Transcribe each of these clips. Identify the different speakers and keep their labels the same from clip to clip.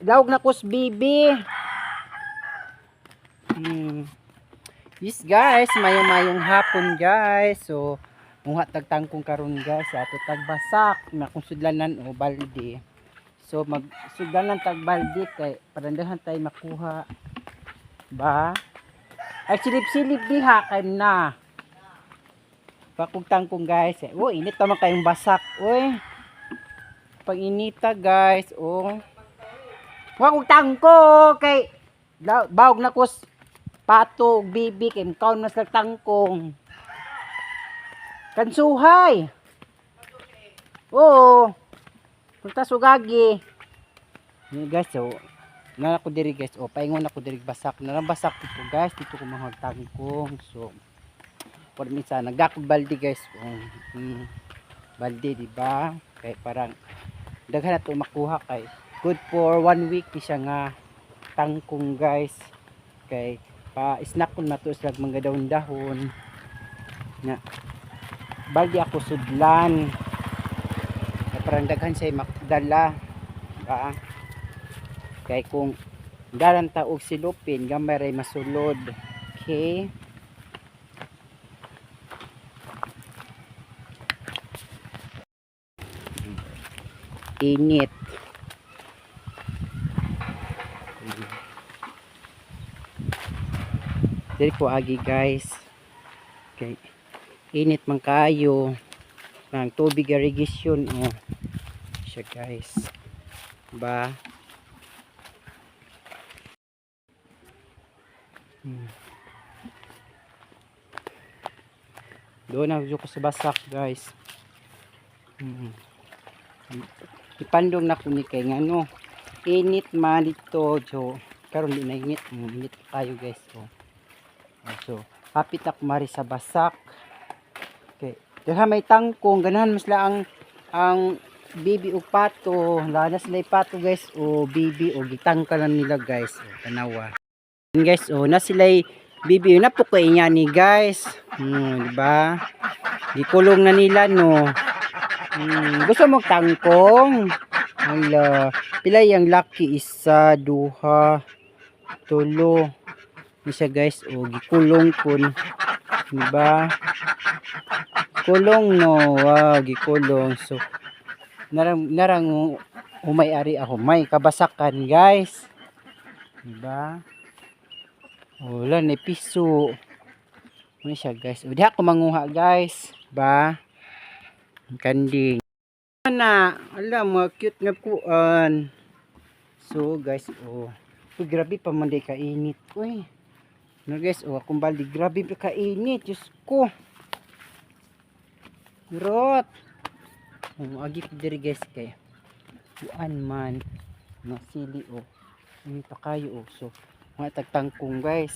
Speaker 1: Lawag na kus bibi. Yes guys, mayong hapon guys. So muha tagtangkong karon guys sa ato tagbasak na kung sudlanan o balde. So magsudlanan tagbalde kay parandahan tay makuha ba. Ay silip-silip diha kay na. Pakog tangkong guys. Oh, init naman kayong basak. Oy. Pag inita guys, oh. Pakog tangko kay bawog na kus pato bibi kay kaon mas tangkong. Kansuhay. Oo. Punta sugagi. Ni guys, so na ako diri guys. Oh, paingon ako diri basak. Narambasak dito guys, dito ko mahagtangkong. So por minsan nagdakog balde guys. Balde di ba? Kay parang daghan na to makuha kay good for 1 week di siya nga tangkong guys. Kay pa snack kun mato sa mga dahon-dahon. Na balde ako sudlan. Kay parang daghan siya makdala. Ba? Kay kung dalan ta og silupin gamay ray masulod. Okay? Init. Dili ko agi guys. Okay. Init man kayo. Nang tubig irrigation oh. Siya guys. Ba? Doon na ko sa basak guys. Ipandong na ko ni kay ngano. Init man dito jo. Karon di na init. Init tayo guys oh. So, hapit ako mari sa basak. Okay. Dahil may tangkong, ganahan mas lang ang bibi o pato. Lanas sila pato guys o bibi o gitangkalan nila guys. O, tanawa. Guys, o na sila bibi. Napukay niya ni guys. Diba? Gikulong na nila no. Gusto mong tangkong? Hala. Pila yung lucky? Isa, duha, tulo. Isa guys, o gikulong kun. Diba? Kulong no. Wow, gikulong. So, narang umay-ari ako. May kabasakan guys. Diba? Wala na piso. Ano siya guys? O diha ko manguha guys. Ba? Kanding. Na, alam mo, cute nga kuan. So guys, oh. Uy, grabe pa man di kainit. Uy. No guys, oh, akong baldi, grabe pa kainit. Diyos ko. Rot. Agi ko diri guys kay. Kuan man. Nasili oh. Ini pa kayo oh. So, mga tagtangkong guys.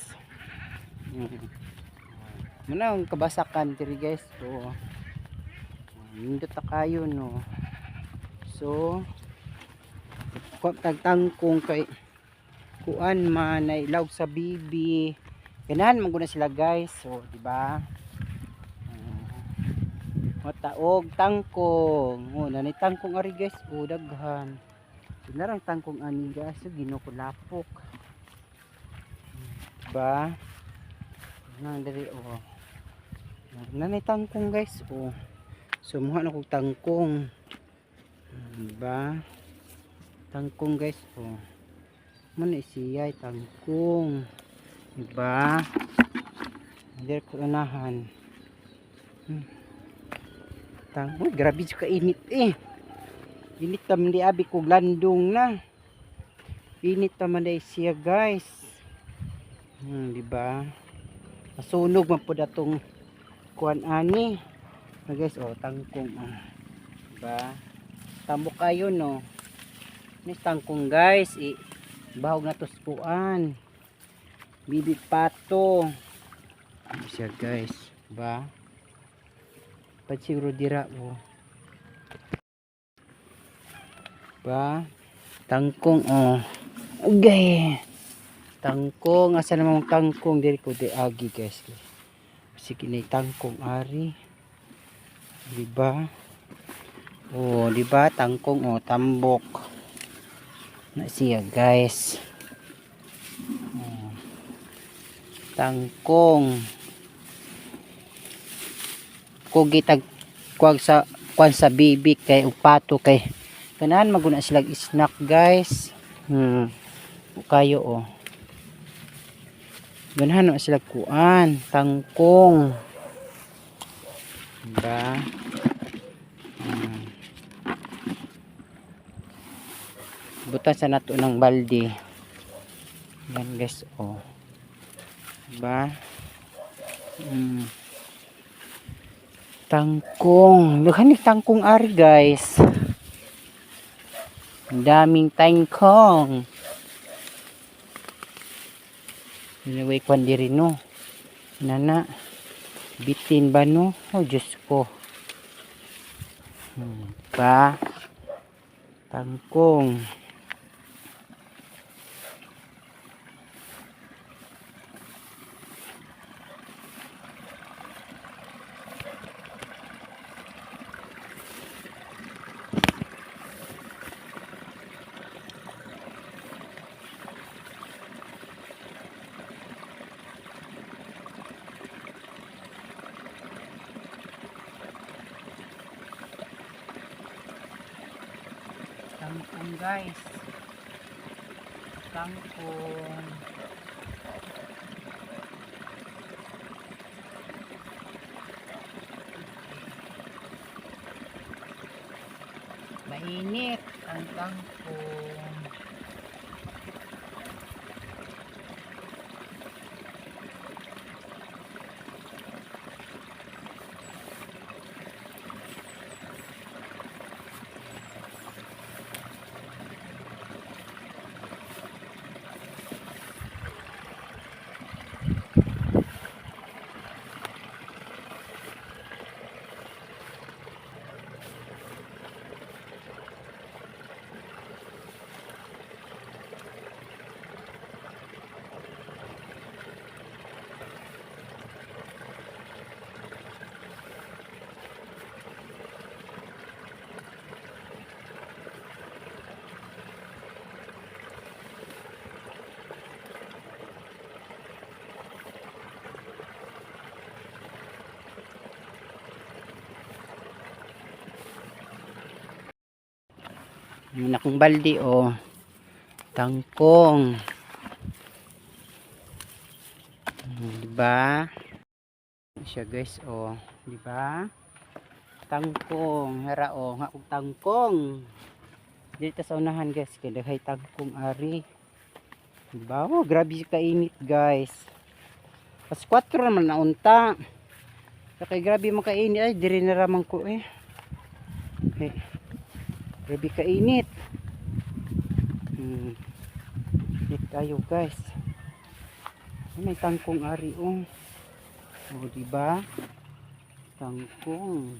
Speaker 1: Muna ang kabasakan diri guys. So, nindot ta kayo no. So, tagtangkong kay kuan man na ilaw sa bibi. Ganahan man guna sila guys. So, di ba? Mataog tangkong. Oh, nanay tangkong ari guys. Oh, daghan. Narang tangkong ani guys. So, ginukulapok. Diba? Nang dali oh. Nanay tangkong guys. Oh. So, muha na kong tangkong. Diba? Tangkong guys. Oh. Mana isiyay tangkong. Diba? Hindi ko unahan. Uy, grabe siya kainit eh. Init naman di abi ko landong na. Init naman di siya guys. Diba? Masunog man po datong kuan ani. Guys, oh, tangkong. Diba? Tambok kayo no. Ini tangkong guys. Bahog na tuspuan. Bibi pato. Ano siya guys. Ba? Siguro dira oh. Ba? Tangkong oh. Okay. Tangkong. Asa namang tangkong. Diri ko di agi guys. Sige na tangkong ari. Diba? Oh, diba? Tangkong oh. Tambok. Na siya guys. Tangkong. Kugitag kuwag sa kuan sa bibig kay upato kay ganahan maguna sila snack guys. Kayo oh. Ganahan sila kuan, tangkong. Diba? Butan sa nato ng balde. Yan guys oh. Diba? Tangkong. Lughan ni tangkong ari guys. Ang daming tangkong. Anyway, kwan diri no. Nana. Bitin ba no? Oh, Diyos ko. Diba? Tangkong. Tangkong guys. Tangkong. Mainit ang tangkong. Yung akong balde oh. Tangkong. Diba? Siya guys oh. Diba? Tangkong. Hara oh. Nga kong tangkong. Dito sa unahan guys. Kaya daghay tangkong ari. Diba? Oh, grabe kainit guys. Pas 4 naman naunta. Kaya grabe mo kainit. Ay, diri na ramang ko eh. Okay. Grabe kainit. Init tayo guys. May tangkong ari oh. Oh, diba? Tangkong.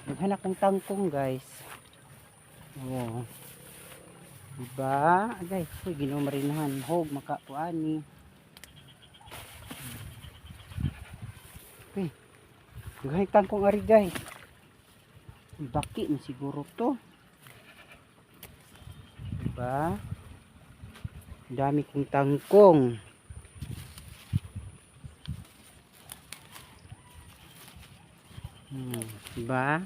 Speaker 1: Naghanap ng tangkong guys. Oh. Diba? Guys, ginumarinahan. Hog, makapuani. Okay. Naghanap tangkong ari guys. Baki na siguro to. Diba? Dami kong tangkong. Diba?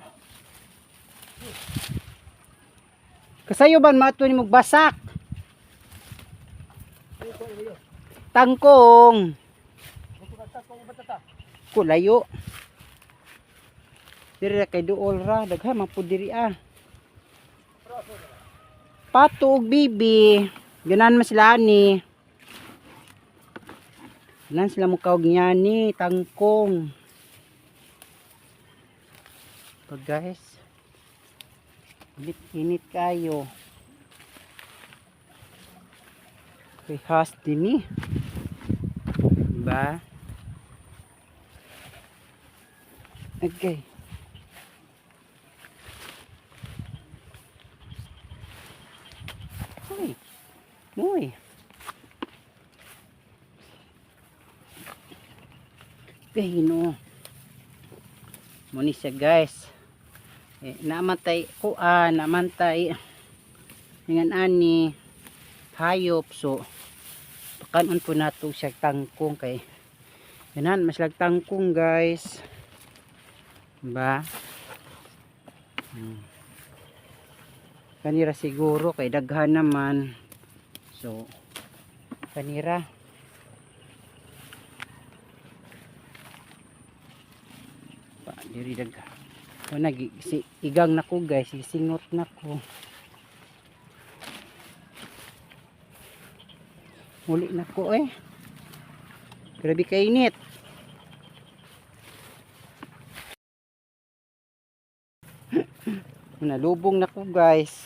Speaker 1: Kasayo ba mato ni magbasak? Tangkong. Kulayo. Diri kay duol ra, daghan man pud diri ah. Pato ug bibi, ganan man sila ani. Ganan sila mukawg niya ni tangkong. Pag guys, init kayo. Kay has din eh. Diba? Okay. Uy. Uy. Pahino. Muni siya guys. Namantay kuan, namantay Ngan ani hayop so pakanon po nato siya tangkong kay ganan mas lag tangkong guys ba kanira siguro kay daghan naman so kanira pa diri daghan wala igang nako guys isingot nako muli nako grabe kainit nalubong nako guys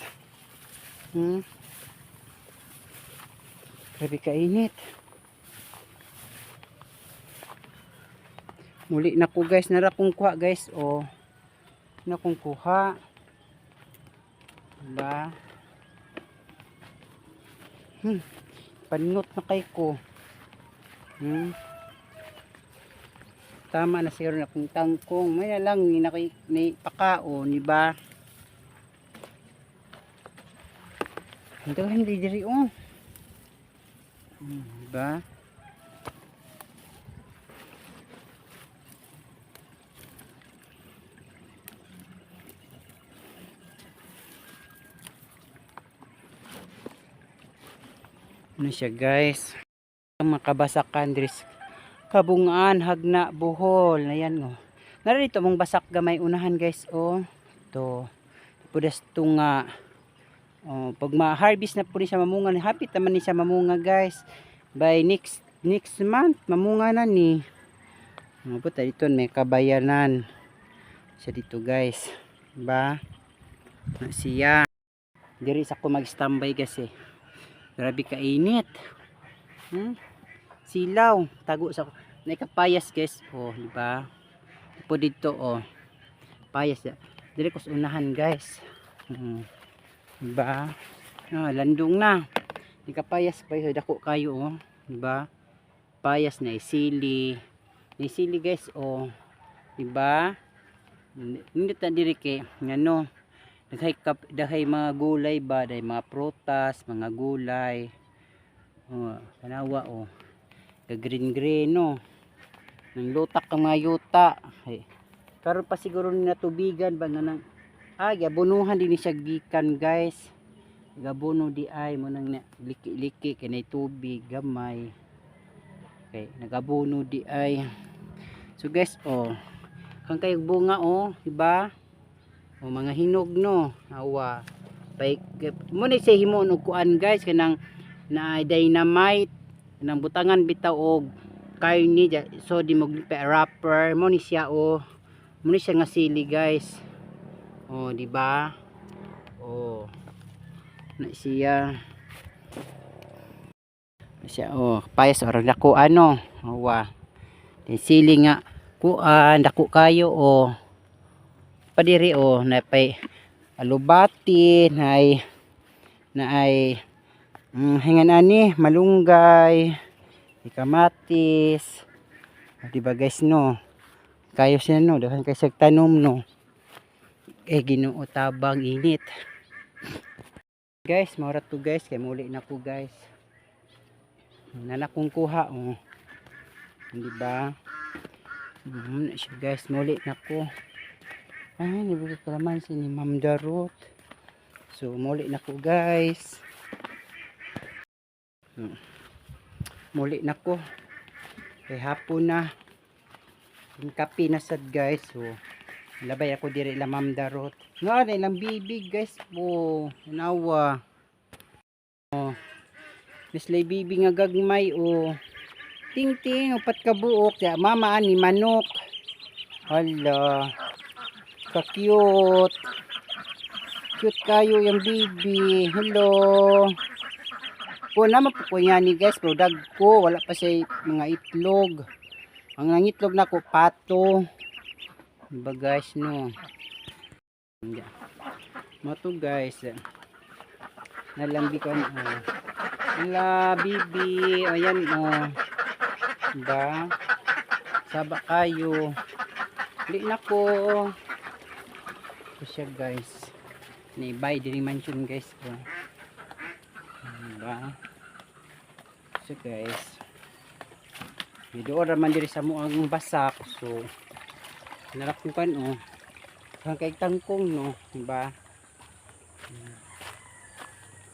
Speaker 1: grabe kainit muli nako guys nara kong kuha guys na kong kuha ba panot na kay ko tama na siguro na kung tangkong may na lang ni pakao ni ba ito hindi diri ba ano siya guys ang makabasakan dris kabungaan hagna buhol ayan narito mong basak gamay unahan guys to pudas tunga pag ma-harvest na po ni siya mamunga hapit naman ni siya mamunga guys by next month mamunga na ni puta dito may kabayanan siya dito guys ba siya diri sa ko mag-standby kasi grabe kainit silaw tago sa nakapayas guys di ba po dito payas dire ko sa unahan guys diba landong na nakapayas pa dako kayo diba payas na isili guys diba hindi ta diri kay ngano daghay mga gulay ba dahil mga prutas mga gulay kanawa green nang lutak ang mga yuta karon pa siguro ni natubigan ba nga nang gabunuhan din siya gikan guys gabuno di ay mo nang liki-liki kanay tubig gamay okay nagabuno di ay so guys kang kayog bunga diba mga hinog no awa pay mo ni say himo og kuan guys kanang na dynamite kanang butangan bitaw og karni so di mo wrapper mo ni siya mo ni siya nga sili guys di ba na siya payas orang dako awa sili nga kuan dako kayo padiri na pay alubati na ay hingan ani malunggay kamatis di ba guys kayo siya dahan kay sag tanom Ginoo tabang init guys maura to guys kay muli na ko guys nanakong kuha di ba guys muli na ko nibigay kalamansi ni Ma'am Darot so muli na ko guys muli na ko kay hapon na yung kape na sad guys labay ako diri la Ma'am Darot nga na ilang bibig guys nawa mislay bibi nga gagmay ting ting upat ka buok mama ani manok hala ka-cute kayo yung bibi hello naman po niya ni guys pero dagko wala pa siya mga itlog ang nangitlog na ko pato diba guys mato guys nalambikan hala bibi ayan diba saba kayo hindi na ko siya guys ni buy diri mansion guys Diba? So guys, video raman diri sa mo ang basak. So narak ko kan oh. Kang kay tangkong no, diba?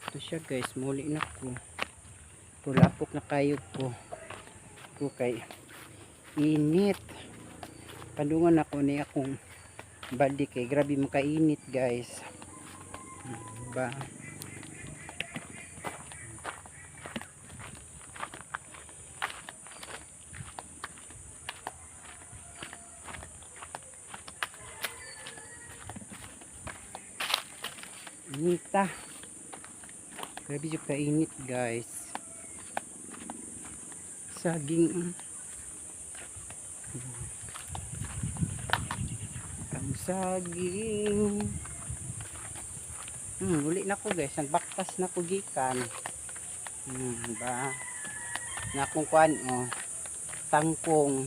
Speaker 1: Ito siya guys, muli na ko. Pulapok na kayo ko. Ko kay init. Pandungan ako ni akong baldi kay grabe mo kainit guys. Diba? Inita. Grabe yung kainit guys. Saging. Ang saging. Uli na ko guys. Nagbaktas na ko gikan. Diba? Nga kung kuan oh. Tangkong.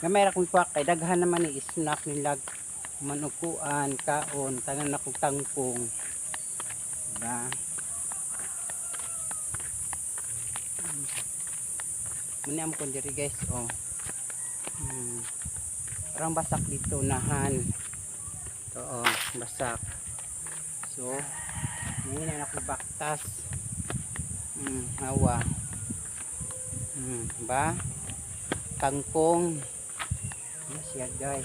Speaker 1: Gamay ra kung kuha kay daghan naman ni snack nilag. Manukuan, kaon, tangan na kong tangkong. Diba? Maniam ko diri guys, oh. Parang basak dito, nahan. Ito, oh, basak. So, ngayon na ako baktas. Hawa. Diba? Tangkong. Ano siya guys?